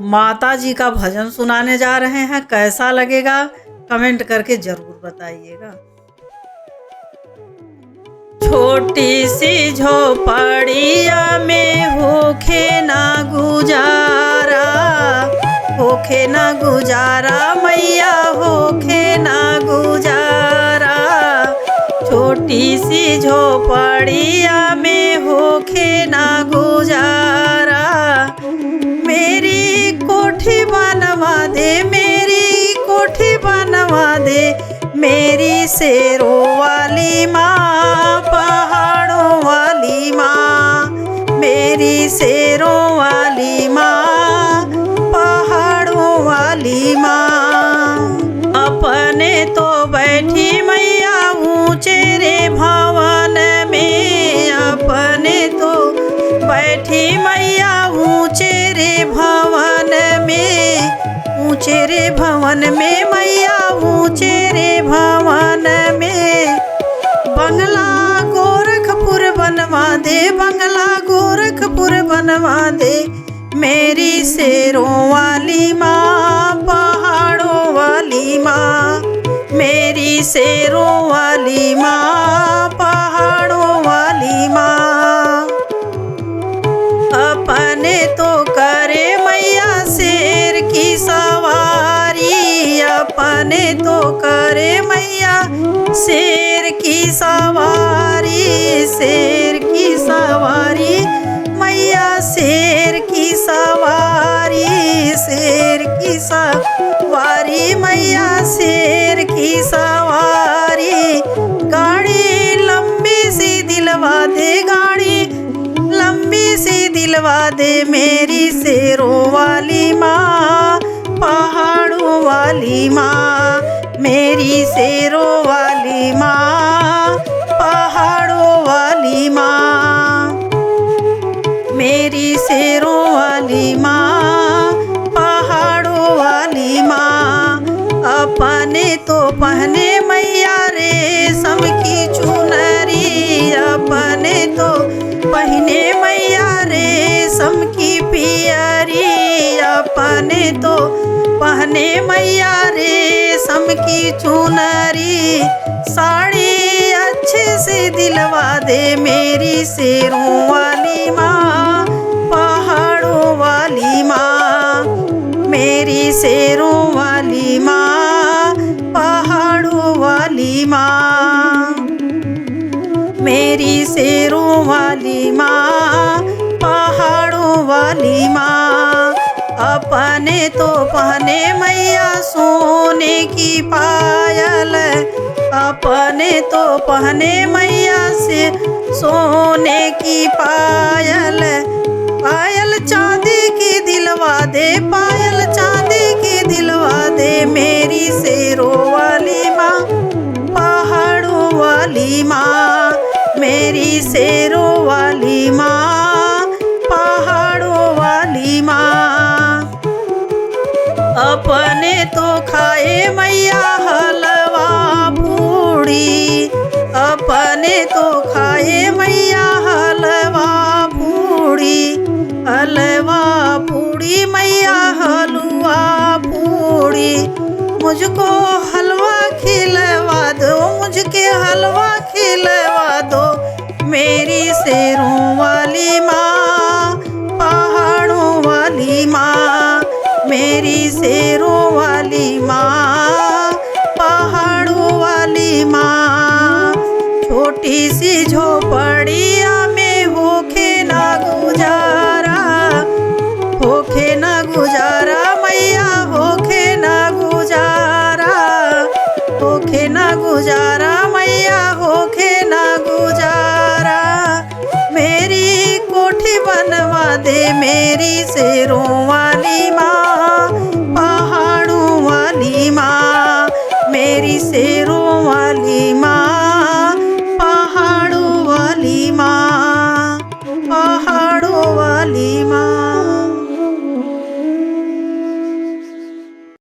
माता जी का भजन सुनाने जा रहे हैं। कैसा लगेगा कमेंट करके जरूर बताइएगा। छोटी सी झोपड़िया में होखे ना गुजारा, होखे ना गुजारा मैया होखे ना गुजारा। छोटी सी झोपड़िया में होखे ना गुजारा। मेरी कोठी बनवा दे, मेरी कोठी बनवा दे, मेरी शेरों वाली माँ, पहाड़ों वाली माँ, मेरी शेरों वाली माँ, पहाड़ों वाली माँ। अपने तो बैठी मैया ऊंचे रे भवन में, अपने तो बैठी मैया ऊंचे रे भवन में, ऊंचे रे भवन में मैया ऊंचे रे भवन में। बंगला गोरखपुर बनवा दे, बंगला गोरखपुर बनवा दे, मेरी शेरों वाली माँ, पहाड़ों वाली माँ, मेरी शेरों वाली माँ, पहाड़ों वाली माँ। अपने तो करे मैया शेर की सवारी, अपने तो करे मैया शेर की सवारी, शेर की सवारी मैया, शेर की सवारी, शेर की सवारी मैया, शेर की सवारी। गाड़ी लंबी सी दिलवा दे, गाड़ी लंबी सी दिलवा दे, मेरी शेरों वाली माँ, पहाड़ों वाली माँ, मेरी शेरों वाली माँ, पहाड़ों वाली माँ, मेरी शेरों वाली माँ, पहाड़ों वाली माँ। अपने तो पहने मैया रेशम की चुनरी, अपने तो पहने मैया रेशम की पियरी, अपने तो पहने मैया रेशम की चुनरी। साड़ी अच्छे से दिलवा दे, मेरी शेरों वाली माँ, पहाड़ों वाली माँ, मेरी शेरों वाली माँ, पहाड़ों वाली माँ, मेरी शेरों वाली माँ, पहाड़ों वाली माँ। अपने तो पहने मैया सोने की पायल, अपने तो पहने मैया से सोने की पायल। पायल चांदी की दिलवा दे, पायल चांदी की दिलवा दे, मेरी शेरों वाली माँ, पहाड़ों वाली माँ, मेरी शेरों वाली माँ, पहाड़ों वाली माँ। अपने तो खाए मैया हलवा पूड़ी, अपने तो खाए मैया हलवा पूड़ी, हलवा पूड़ी मैया हलवा पूड़ी। मुझको हलवा खिलवा दो, मुझके हलवा खिलवा दो, मेरी शेरों वाली माँ, पहाड़ों वाली माँ, मेरी शेरों वाली माँ, पहाड़ों वाली माँ। छोटी सी झोपड़िया में होखे ना गुजारा, होखे ना गुजारा मैया, होखे ना गुजारा, होखे ना गुजारा मैया, होखे ना गुजारा। मेरी कोठी बनवा दे, मेरी शेरों वाली माँ, पहाड़ों वाली माँ, मेरी शेरों वाली माँ।